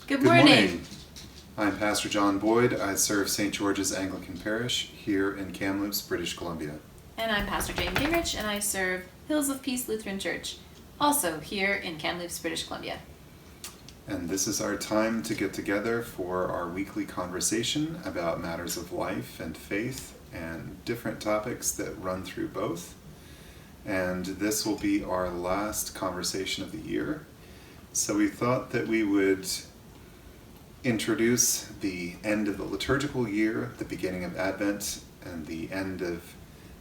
Good Good morning. morning. I'm Pastor John Boyd. I serve St. George's Anglican Parish here in Kamloops, British Columbia. And I'm Pastor Jane Gingrich, and I serve Hills of Peace Lutheran Church, also here in Kamloops, British Columbia. And this is our time to get together for our weekly conversation about matters of life and faith and different topics that run through both. And this will be our last conversation of the year. So we thought that we would introduce the end of the liturgical year, the beginning of Advent, and the end of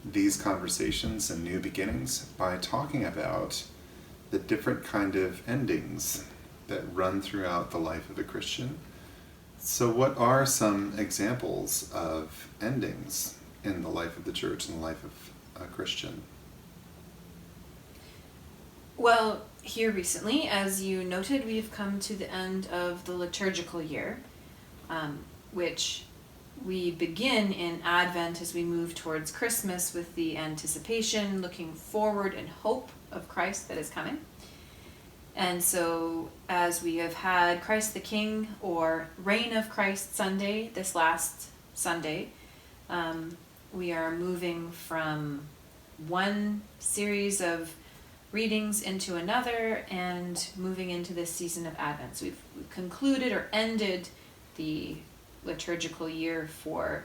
these conversations and new beginnings by talking about the different kind of endings that run throughout the life of a Christian. So what are some examples of endings in the life of the church and the life of a Christian? Well, here recently, as you noted, we've come to the end of the liturgical year, which we begin in Advent as we move towards Christmas with the anticipation, looking forward and hope of Christ that is coming. And so as we have had Christ the King or Reign of Christ Sunday, this last Sunday, we are moving from one series of readings into another and moving into this season of Advent. So we've concluded or ended the liturgical year for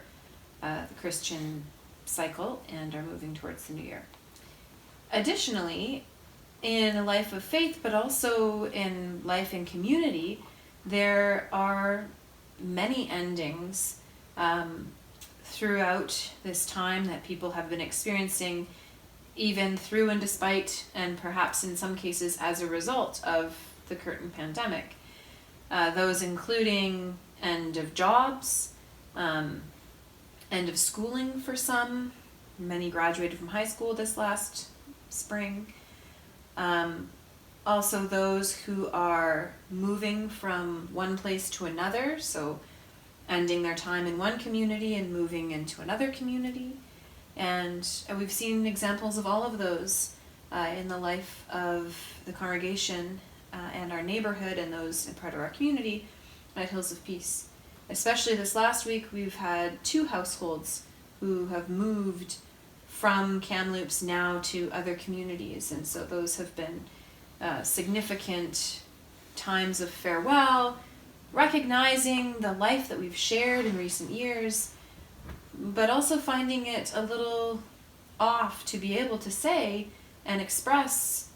the Christian cycle and are moving towards the new year. Additionally, in a life of faith, but also in life in community, there are many endings throughout this time that people have been experiencing, even through and despite, and perhaps in some cases as a result of the current pandemic. Those including end of jobs, end of schooling for some. Many graduated from high school this last spring. Also those who are moving from one place to another, so ending their time in one community and moving into another community. And we've seen examples of all of those in the life of the congregation and our neighborhood and those in part of our community at Hills of Peace. Especially this last week, we've had 2 households who have moved from Kamloops now to other communities, and so those have been significant times of farewell, recognizing the life that we've shared in recent years, but also finding it a little off to be able to say and express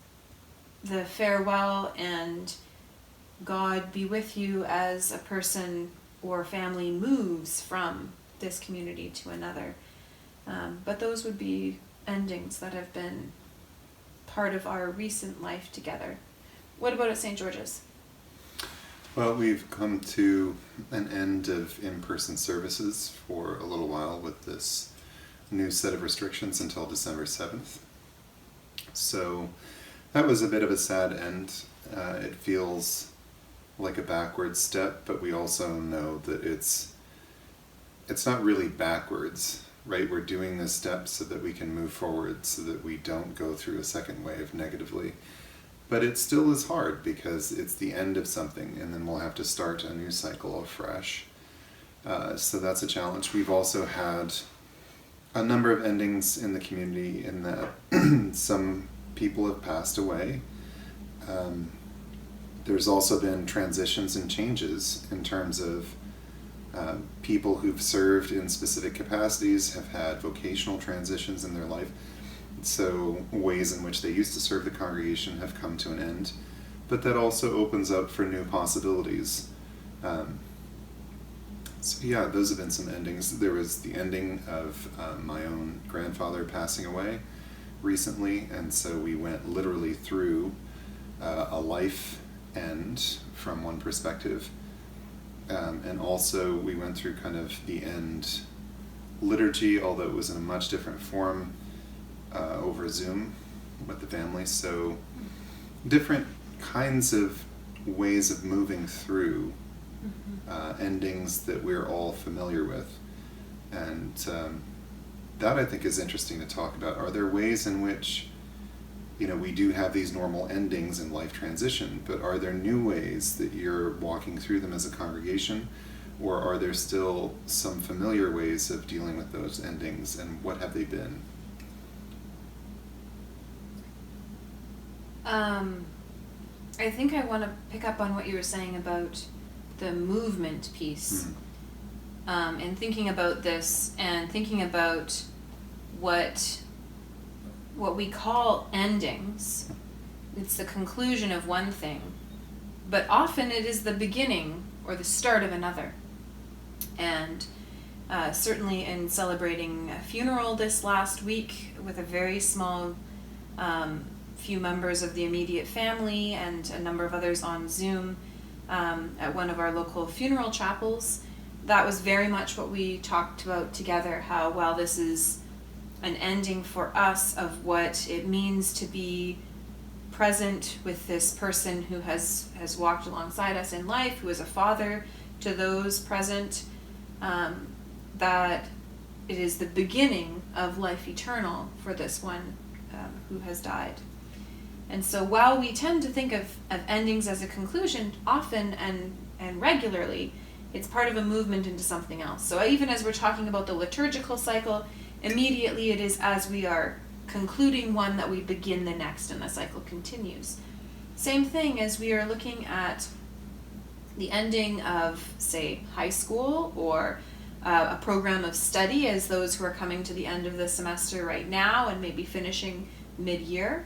the farewell and God be with you as a person or family moves from this community to another. But those would be endings that have been part of our recent life together. What about at St. George's? Well, we've come to an end of in-person services for a little while with this new set of restrictions until December 7th. So that was a bit of a sad end. It feels like a backward step, but we also know that it's not really backwards, right? We're doing this step so that we can move forward, so that we don't go through a second wave negatively. But it still is hard because it's the end of something, and then we'll have to start a new cycle afresh. So that's a challenge. We've also had a number of endings in the community in that some people have passed away. There's also been transitions and changes in terms of people who've served in specific capacities have had vocational transitions in their life. So ways in which they used to serve the congregation have come to an end, but that also opens up for new possibilities. So yeah, those have been some endings. There was the ending of my own grandfather passing away recently, and so we went literally through a life end from one perspective. And also we went through kind of the end liturgy, although it was in a much different form over Zoom with the family. So different kinds of ways of moving through endings that we're all familiar with. And that I think is interesting to talk about. Are there ways in which we do have these normal endings in life transition, but are there new ways that you're walking through them as a congregation, or are there still some familiar ways of dealing with those endings, and what have they been? I think I want to pick up on what you were saying about the movement piece, and thinking about this and thinking about what we call endings. It's the conclusion of one thing, but often it is the beginning or the start of another. And certainly in celebrating a funeral this last week with a very small few members of the immediate family and a number of others on Zoom at one of our local funeral chapels, that was very much what we talked about together, how while this is an ending for us of what it means to be present with this person who has walked alongside us in life, who is a father to those present, that it is the beginning of life eternal for this one who has died. And so while we tend to think of endings as a conclusion, often and regularly, it's part of a movement into something else. So even as we're talking about the liturgical cycle, immediately it is as we are concluding one that we begin the next, and the cycle continues. Same thing as we are looking at the ending of, say, high school, or a program of study, as those who are coming to the end of the semester right now and maybe finishing mid-year.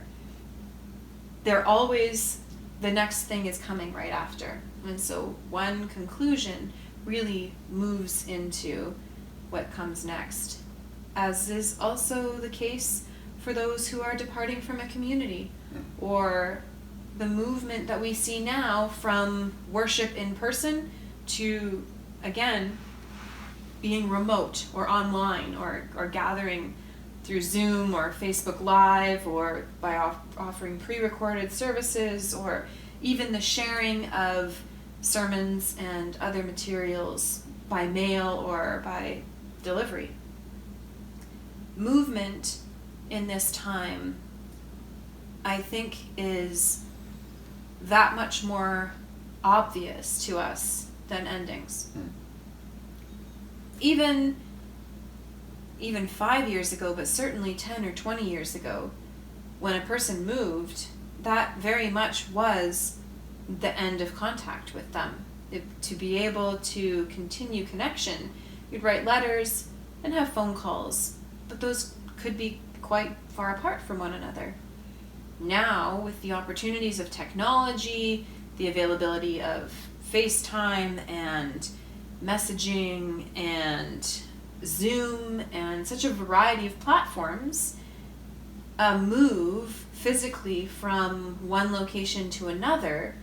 They're always, the next thing is coming right after. And so one conclusion really moves into what comes next, as is also the case for those who are departing from a community, or the movement that we see now from worship in person to, again, being remote or online, or gathering through Zoom or Facebook Live, or by offering pre-recorded services, or even the sharing of sermons and other materials by mail or by delivery. Movement in this time, I think, is that much more obvious to us than endings. Even 5 years ago, but certainly 10 or 20 years ago, when a person moved, that very much was the end of contact with them. To be able to continue connection, you'd write letters and have phone calls, but those could be quite far apart from one another. Now, with the opportunities of technology, the availability of FaceTime and messaging and Zoom and such a variety of platforms, a move physically from one location to another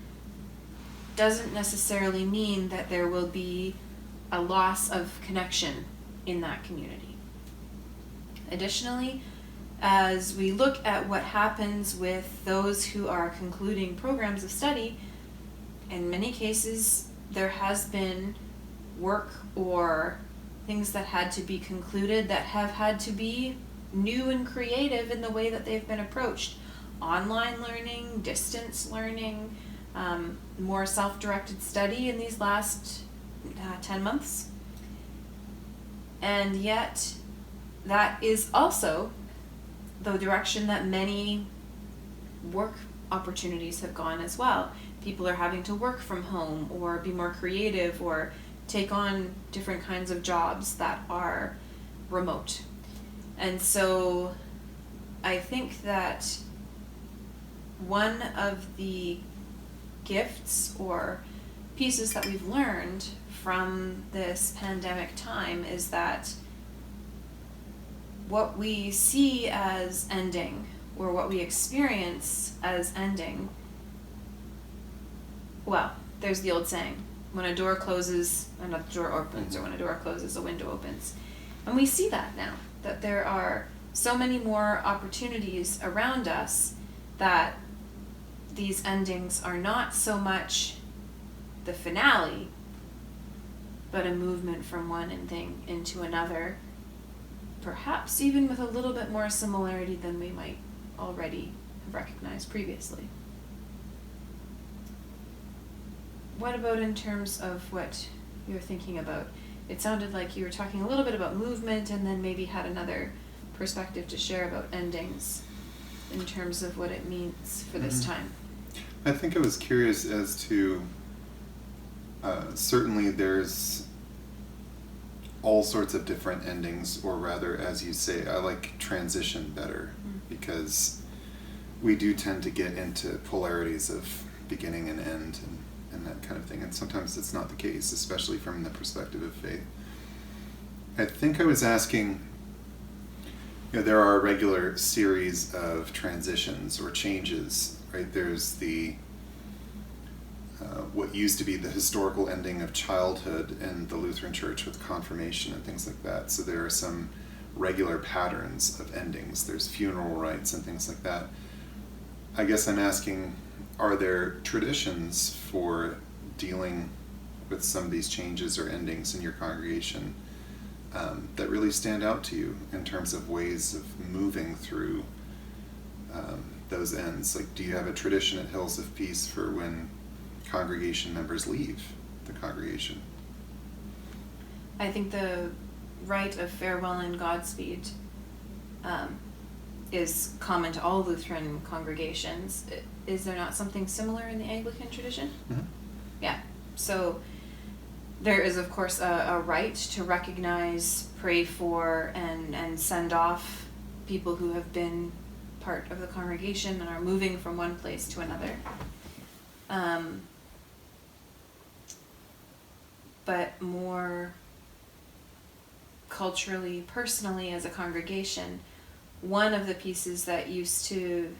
doesn't necessarily mean that there will be a loss of connection in that community. Additionally, as we look at what happens with those who are concluding programs of study, in many cases there has been work or things that had to be concluded that have had to be new and creative in the way that they've been approached. Online learning, distance learning, more self-directed study in these last 10 months. And yet, that is also the direction that many work opportunities have gone as well. People are having to work from home, or be more creative, or take on different kinds of jobs that are remote. And so I think that one of the gifts or pieces that we've learned from this pandemic time is that what we see as ending, or what we experience as ending, well, there's the old saying, when a door closes, another door opens, or when a door closes, a window opens. And we see that now, that there are so many more opportunities around us, that these endings are not so much the finale, but a movement from one thing into another, perhaps even with a little bit more similarity than we might already have recognized previously. What about in terms of what you're thinking about? It sounded like you were talking a little bit about movement and then maybe had another perspective to share about endings in terms of what it means for this time. I think I was curious as to, certainly there's all sorts of different endings, or rather, as you say, I like transition better, because we do tend to get into polarities of beginning and end and that kind of thing, and sometimes it's not the case, especially from the perspective of faith. I think I was asking, there are a regular series of transitions or changes, right? There's the what used to be the historical ending of childhood in the Lutheran Church with confirmation and things like that. So there are some regular patterns of endings. There's funeral rites and things like that. I guess I'm asking, are there traditions for dealing with some of these changes or endings in your congregation that really stand out to you in terms of ways of moving through those ends? Like, do you have a tradition at Hills of Peace for when congregation members leave the congregation? I think the rite of farewell and Godspeed is common to all Lutheran congregations. Is there not something similar in the Anglican tradition? Mm-hmm. Yeah. So there is, of course, a rite to recognize, pray for, and send off people who have been part of the congregation and are moving from one place to another. But more culturally, personally, as a congregation, one of the pieces that used to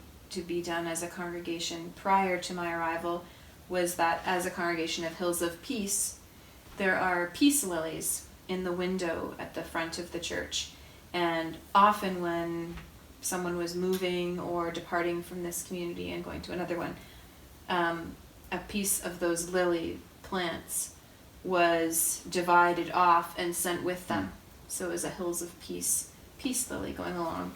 be done as a congregation prior to my arrival was that as a congregation of Hills of Peace, there are peace lilies in the window at the front of the church. And often when someone was moving or departing from this community and going to another one, a piece of those lily plants was divided off and sent with them. So it was a Hills of Peace lily going along.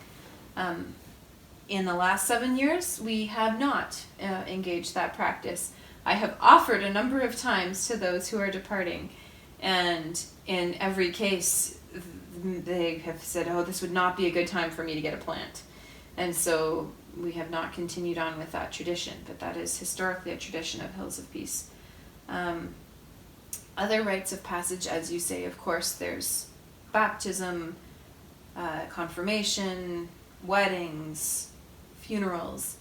In the last 7 years, we have not engaged that practice. I have offered a number of times to those who are departing, and in every case, they have said, oh, this would not be a good time for me to get a plant. And so we have not continued on with that tradition, but that is historically a tradition of Hills of Peace. Other rites of passage, as you say, of course, there's baptism, confirmation, weddings, funerals,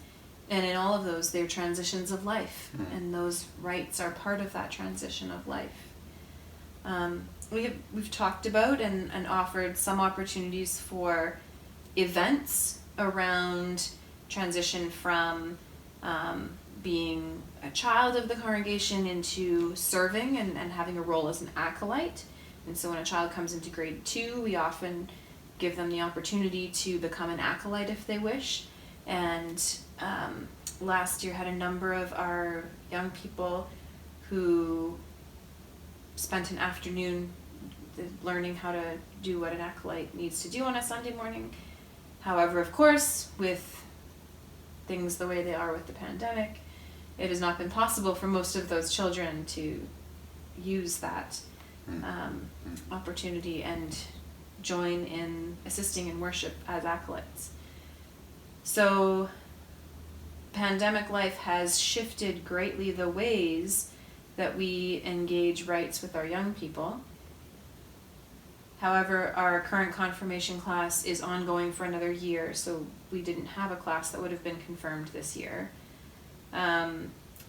and in all of those, they're transitions of life, and those rites are part of that transition of life. We've talked about and offered some opportunities for events around transition from being a child of the congregation into serving and having a role as an acolyte. And so when a child comes into grade 2, we often give them the opportunity to become an acolyte if they wish. And last year had a number of our young people who spent an afternoon learning how to do what an acolyte needs to do on a Sunday morning. However, of course, with things the way they are with the pandemic, it has not been possible for most of those children to use that opportunity and join in assisting in worship as acolytes. So pandemic life has shifted greatly the ways that we engage rites with our young people. However, our current confirmation class is ongoing for another year, so we didn't have a class that would have been confirmed this year.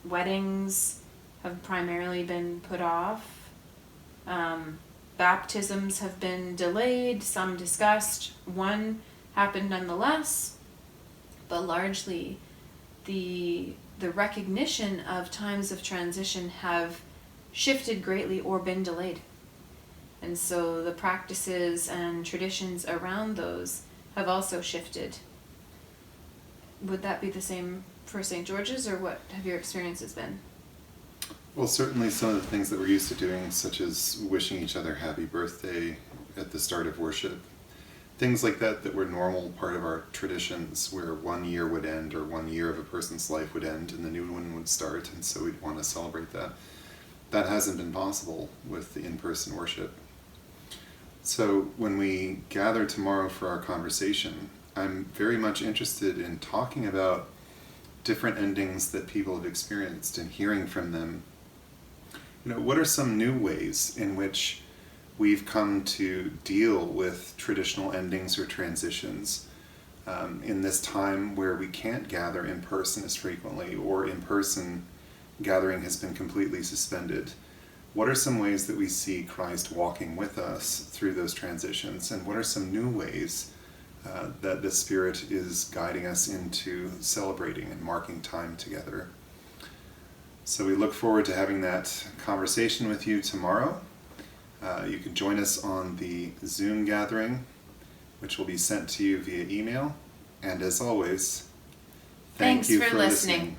Weddings have primarily been put off. Baptisms have been delayed, some discussed. One happened nonetheless, but largely the recognition of times of transition have shifted greatly or been delayed. And so the practices and traditions around those have also shifted. Would that be the same for St. George's, or what have your experiences been? Well, certainly some of the things that we're used to doing, such as wishing each other happy birthday at the start of worship, things like that were normal part of our traditions, where 1 year would end or 1 year of a person's life would end and the new one would start, and so we'd want to celebrate that. That hasn't been possible with the in-person worship. So when we gather tomorrow for our conversation, I'm very much interested in talking about different endings that people have experienced and hearing from them. What are some new ways in which we've come to deal with traditional endings or transitions in this time where we can't gather in person as frequently, or in-person gathering has been completely suspended? What are some ways that we see Christ walking with us through those transitions, and what are some new ways that the Spirit is guiding us into celebrating and marking time together? So we look forward to having that conversation with you tomorrow. You can join us on the Zoom gathering, which will be sent to you via email. And as always, thank Thanks you for for listening. listening.